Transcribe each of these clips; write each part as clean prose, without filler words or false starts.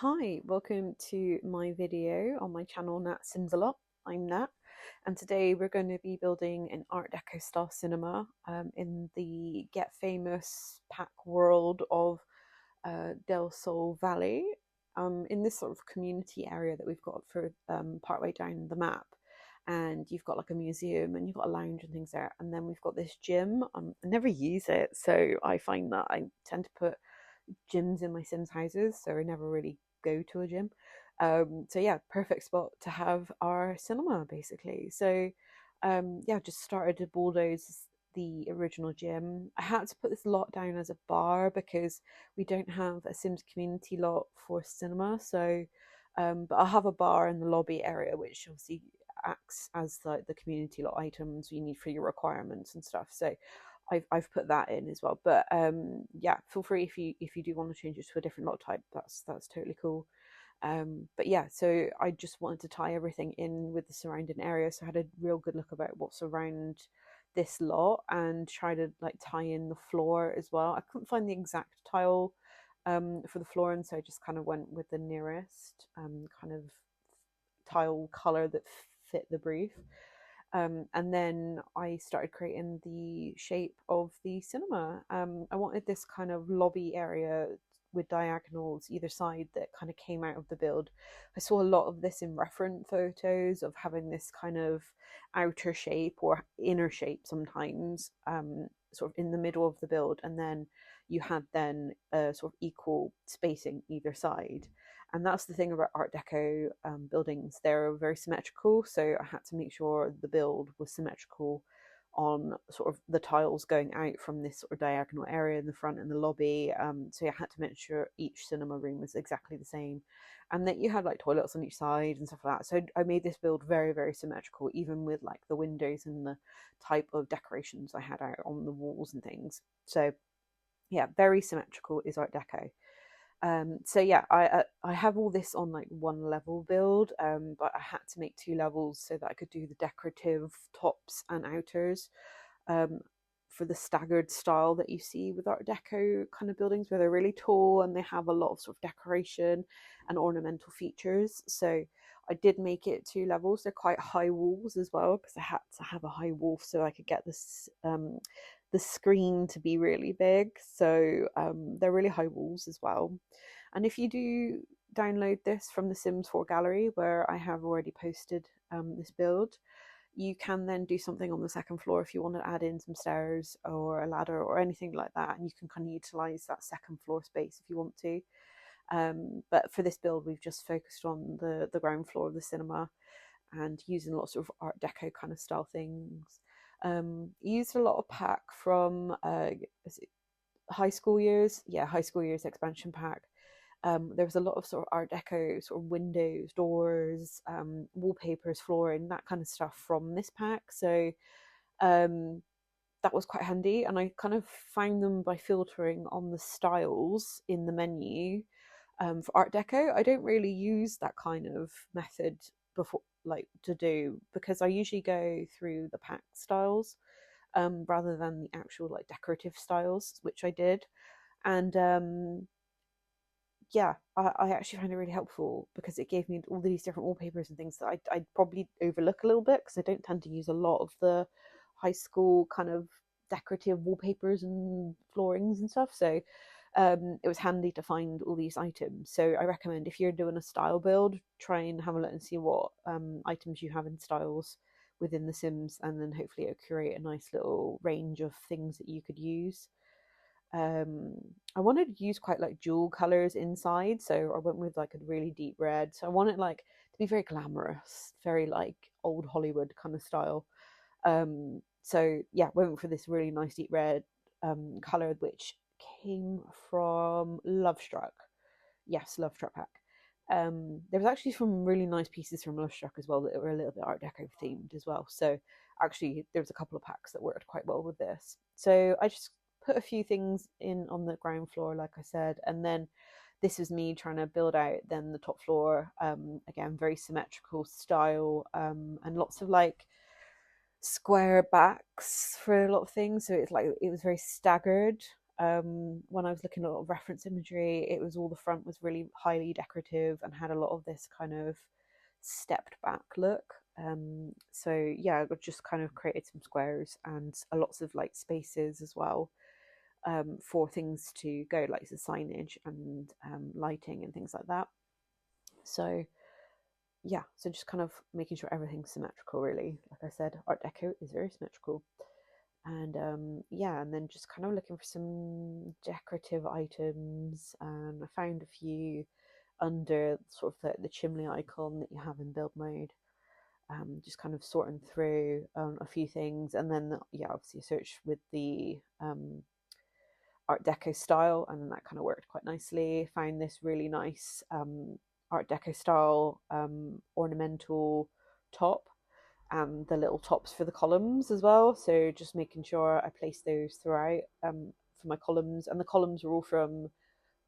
Hi, welcome to my video on my channel NatSimsAlot. I'm Nat, and today we're going to be building an Art Deco style cinema in the Get Famous pack world of Del Sol Valley, in this sort of community area that we've got for partway down the map. And you've got like a museum and you've got a lounge and things there, and then we've got this gym. I never use it, so I find that I tend to put gyms in my Sims houses, so I never really go to a gym. So yeah, perfect spot to have our cinema basically. So yeah, just started to bulldoze the original gym. I had to put this lot down as a bar because we don't have a Sims community lot for cinema. So but I'll have a bar in the lobby area, which obviously acts as like the community lot items you need for your requirements and stuff. So I've put that in as well. But yeah, feel free if you do want to change it to a different lot type. That's totally cool. But yeah, so I just wanted to tie everything in with the surrounding area, so I had a real good look about what's around this lot and try to like tie in the floor as well. I couldn't find the exact tile for the floor, and so I just kind of went with the nearest kind of tile color that fit the brief. And then I started creating the shape of the cinema. I wanted this kind of lobby area with diagonals either side that kind of came out of the build. I saw a lot of this in reference photos of having this kind of outer shape or inner shape sometimes, sort of in the middle of the build, and then you had then sort of equal spacing either side. And that's the thing about Art Deco buildings. They're very symmetrical, so I had to make sure the build was symmetrical on sort of the tiles going out from this sort of diagonal area in the front and the lobby. So I had to make sure each cinema room was exactly the same, and that you had like toilets on each side and stuff like that. So I made this build very, very symmetrical, even with like the windows and the type of decorations I had out on the walls and things. So yeah, very symmetrical is Art Deco. So yeah, I have all this on like one level build, but I had to make two levels so that I could do the decorative tops and outers um, for the staggered style that you see with Art Deco kind of buildings, where they're really tall and they have a lot of sort of decoration and ornamental features. So I did make it two levels. They're quite high walls as well, because I had to have a high wall so I could get this the screen to be really big. So they're really high walls as well. And if you do download this from the Sims 4 gallery, where I have already posted this build, you can then do something on the second floor if you want to add in some stairs or a ladder or anything like that, and you can kind of utilize that second floor space if you want to. But for this build, we've just focused on the ground floor of the cinema and using lots of Art Deco kind of style things. Used a lot of pack from high school years. Yeah, high school years expansion pack. There was a lot of sort of Art Deco sort of windows, doors, wallpapers, flooring, that kind of stuff from this pack. So that was quite handy, and I kind of found them by filtering on the styles in the menu. For Art Deco, I don't really use that kind of method before, like to do, because I usually go through the pack styles rather than the actual like decorative styles, which I did. And yeah, I actually find it really helpful because it gave me all these different wallpapers and things that I'd probably overlook a little bit, because I don't tend to use a lot of the high school kind of decorative wallpapers and floorings and stuff. So it was handy to find all these items. So I recommend, if you're doing a style build, try and have a look and see what items you have in styles within The Sims, and then hopefully it'll create a nice little range of things that you could use. I wanted to use quite like jewel colors inside, so I went with like a really deep red. So I wanted like to be very glamorous, very like old Hollywood kind of style. So yeah, went for this really nice deep red color, which came from Lovestruck. Yes, Lovestruck pack. There was actually some really nice pieces from Lovestruck as well that were a little bit Art Deco themed as well. So actually, there was a couple of packs that worked quite well with this. So I just put a few things in on the ground floor, like I said, and then this was me trying to build out then the top floor. Again, very symmetrical style, and lots of like square backs for a lot of things. So it's like it was very staggered. when I was looking at a lot of reference imagery, it was all the front was really highly decorative and had a lot of this kind of stepped back look. So yeah, I just kind of created some squares and lots of like spaces as well, for things to go, like the signage and lighting and things like that. So yeah, so just kind of making sure everything's symmetrical, really. Like I said, Art Deco is very symmetrical. And yeah, and then just kind of looking for some decorative items, and I found a few under sort of the chimney icon that you have in build mode. Just kind of sorting through a few things, and then yeah, obviously search with the Art Deco style, and that kind of worked quite nicely. Found this really nice Art Deco style ornamental top, and the little tops for the columns as well. So just making sure I place those throughout for my columns, and the columns were all from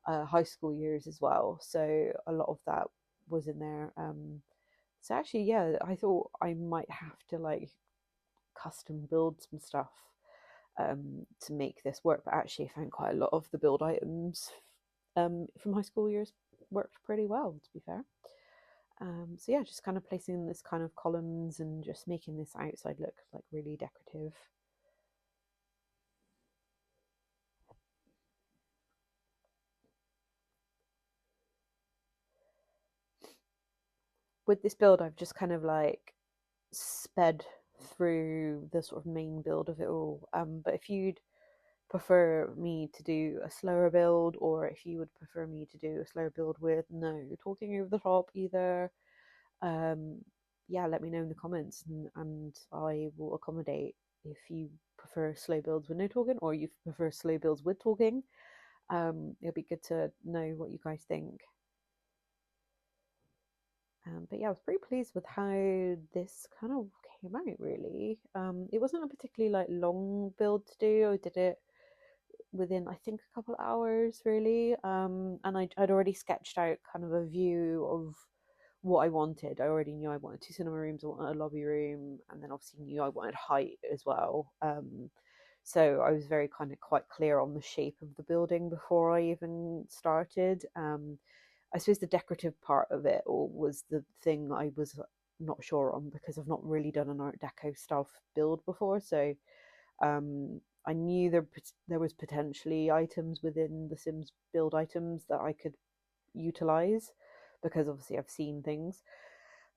high school years as well. So a lot of that was in there. So actually, yeah, I thought I might have to like custom build some stuff to make this work, but actually I found quite a lot of the build items from high school years worked pretty well, to be fair. So yeah, just kind of placing this kind of columns and just making this outside look like really decorative. With this build, I've just kind of like sped through the sort of main build of it all. But if you'd prefer me to do a slower build, or if you would prefer me to do a slower build with no talking over the top either, yeah, let me know in the comments, and I will accommodate if you prefer slow builds with no talking, or you prefer slow builds with talking. It'll be good to know what you guys think. But yeah, I was pretty pleased with how this kind of came out, really. It wasn't a particularly like long build to do. I did it within, I think, a couple of hours, really. And I'd already sketched out kind of a view of what I wanted. I already knew I wanted 2 cinema rooms, I wanted a lobby room, and then obviously knew I wanted height as well. So I was very kind of quite clear on the shape of the building before I even started. I suppose the decorative part of it all was the thing I was not sure on, because I've not really done an Art Deco style build before. So I knew there was potentially items within the Sims build items that I could utilize, because obviously I've seen things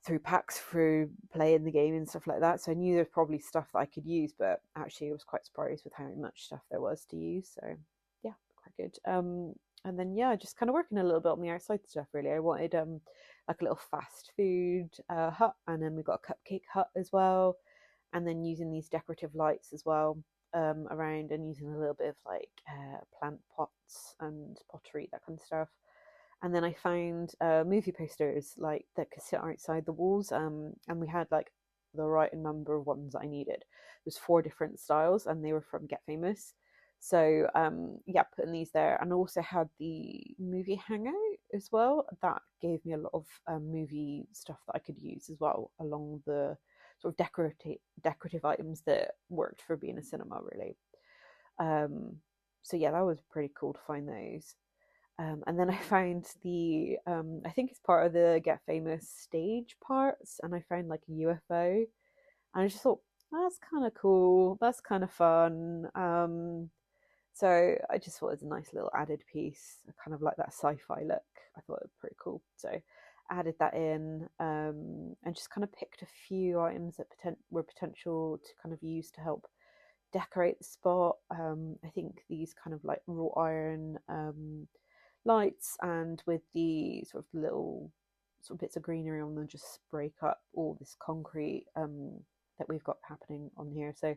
through packs, through playing the game and stuff like that. So I knew there's probably stuff that I could use, but actually I was quite surprised with how much stuff there was to use. So yeah, quite good. And then yeah, just kind of working a little bit on the outside stuff, really. I wanted like a little fast food hut, and then we got a cupcake hut as well, and then using these decorative lights as well around, and using a little bit of like plant pots and pottery, that kind of stuff. And then I found movie posters like that could sit outside the walls, and we had like the right number of ones that I needed. There's 4 different styles, and they were from Get Famous. So yeah, putting these there, and also had the movie hangout as well. That gave me a lot of movie stuff that I could use as well, along the sort of decorative items that worked for being a cinema, really. So yeah, that was pretty cool to find those. And then I found the I think it's part of the Get Famous stage parts, and I found like a UFO, and I just thought that's kind of cool, that's kind of fun. So I just thought it was a nice little added piece. I kind of like that sci-fi look. I thought it was pretty cool, so I added that in, and just kind of picked a few items that were potential to kind of use to help decorate the spot. I think these kind of like wrought iron lights, and with the sort of little sort of bits of greenery on them, just break up all this concrete that we've got happening on here. So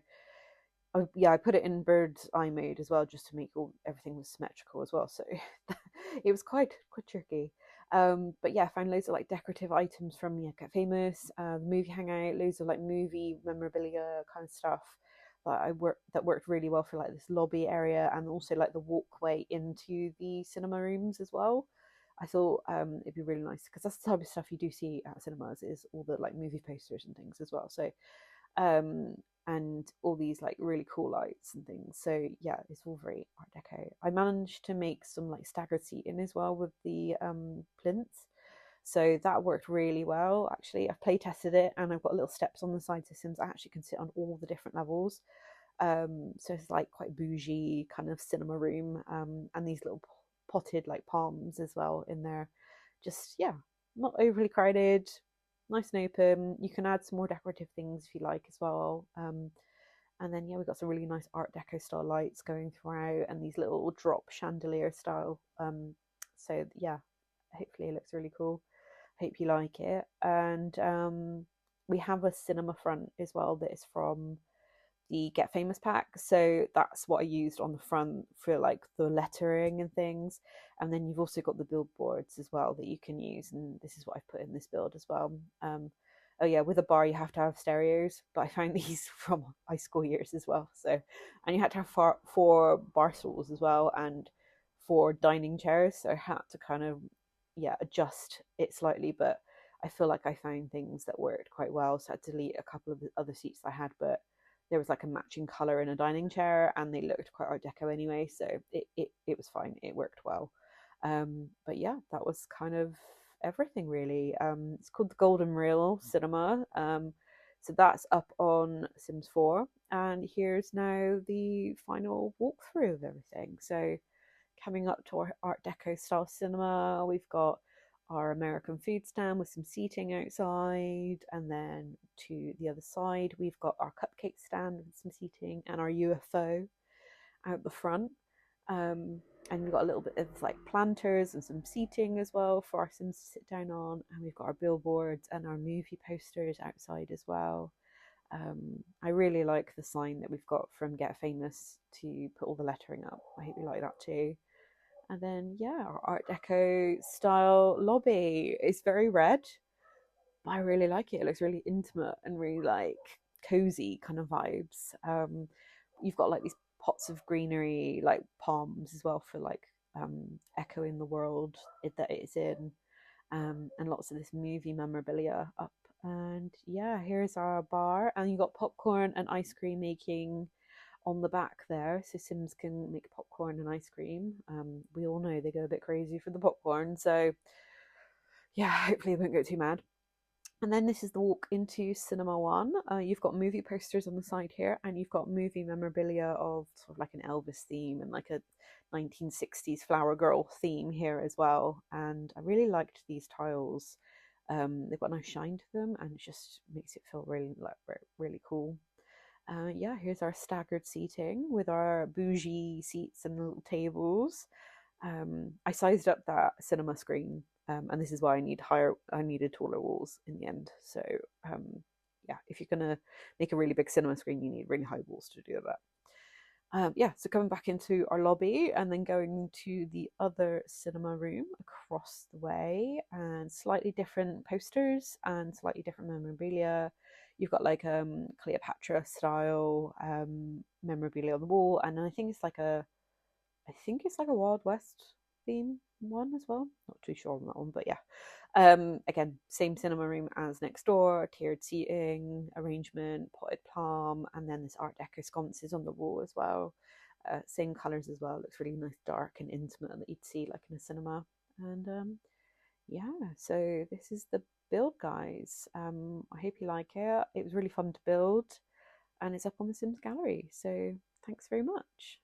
yeah, I put it in bird's eye mode as well, just to make everything was symmetrical as well. So it was quite tricky. But yeah, I found loads of like decorative items from Get Famous, the movie hangout, loads of like movie memorabilia kind of stuff that worked really well for like this lobby area, and also like the walkway into the cinema rooms as well. I thought it'd be really nice, because that's the type of stuff you do see at cinemas, is all the like movie posters and things as well. So and all these like really cool lights and things. So yeah, it's all very Art Deco. I managed to make some like staggered seating as well with the plinths, so that worked really well. Actually, I've play tested it, and I've got little steps on the side so Sims actually can sit on all the different levels. So it's like quite bougie kind of cinema room, and these little potted like palms as well in there. Just yeah, not overly crowded, nice and open. You can add some more decorative things if you like as well. And then yeah, we've got some really nice Art Deco style lights going throughout, and these little drop chandelier style. So yeah, hopefully it looks really cool. Hope you like it. And we have a cinema front as well that is from the Get Famous pack. So that's what I used on the front for like the lettering and things. And then you've also got the billboards as well that you can use. And this is what I've put in this build as well. Oh yeah, with a bar you have to have stereos, but I found these from high school years as well. So, and you had to have four bar stools as well and four dining chairs. So I had to kind of adjust it slightly, but I feel like I found things that worked quite well. So I had to delete a couple of the other seats I had, but there was like a matching color in a dining chair, and they looked quite Art Deco anyway, so it was fine. It worked well. But yeah, that was kind of everything really. It's called the Golden Reel Cinema. So that's up on Sims 4, and here's now the final walkthrough of everything. So coming up to our Art Deco style cinema, we've got our American food stand with some seating outside, and then to the other side we've got our cupcake stand with some seating and our UFO out the front. And we've got a little bit of like planters and some seating as well for our Sims to sit down on, and we've got our billboards and our movie posters outside as well. I really like the sign that we've got from Get Famous to put all the lettering up. I hope you like that too. And then yeah, our Art Deco style lobby is very red, but I really like it. It looks really intimate and really like cozy kind of vibes. You've got like these pots of greenery, like palms as well for like echoing the world that it's in, and lots of this movie memorabilia up. And yeah, here's our bar, and you got popcorn and ice cream making on the back there, so Sims can make popcorn and ice cream. We all know they go a bit crazy for the popcorn, so yeah, hopefully they won't go too mad. And then this is the walk into Cinema One. You've got movie posters on the side here, and you've got movie memorabilia of sort of like an Elvis theme and like a 1960s flower girl theme here as well. And I really liked these tiles. They've got a nice shine to them, and it just makes it feel really like really cool. Yeah, here's our staggered seating with our bougie seats and little tables. I sized up that cinema screen, and this is why I needed taller walls in the end. So yeah, if you're gonna make a really big cinema screen, you need really high walls to do that. Yeah, so coming back into our lobby and then going to the other cinema room across the way, and slightly different posters and slightly different memorabilia. You've got like Cleopatra style memorabilia on the wall, and I think it's like a Wild West theme one as well. Not too sure on that one, but yeah. Again, same cinema room as next door, tiered seating, arrangement, potted palm, and then this Art Deco sconces on the wall as well. Same colours as well. Looks really nice, dark and intimate that you'd see like in a cinema. And yeah, so this is the build, guys. I hope you like it. It was really fun to build, and it's up on the Sims Gallery. So thanks very much.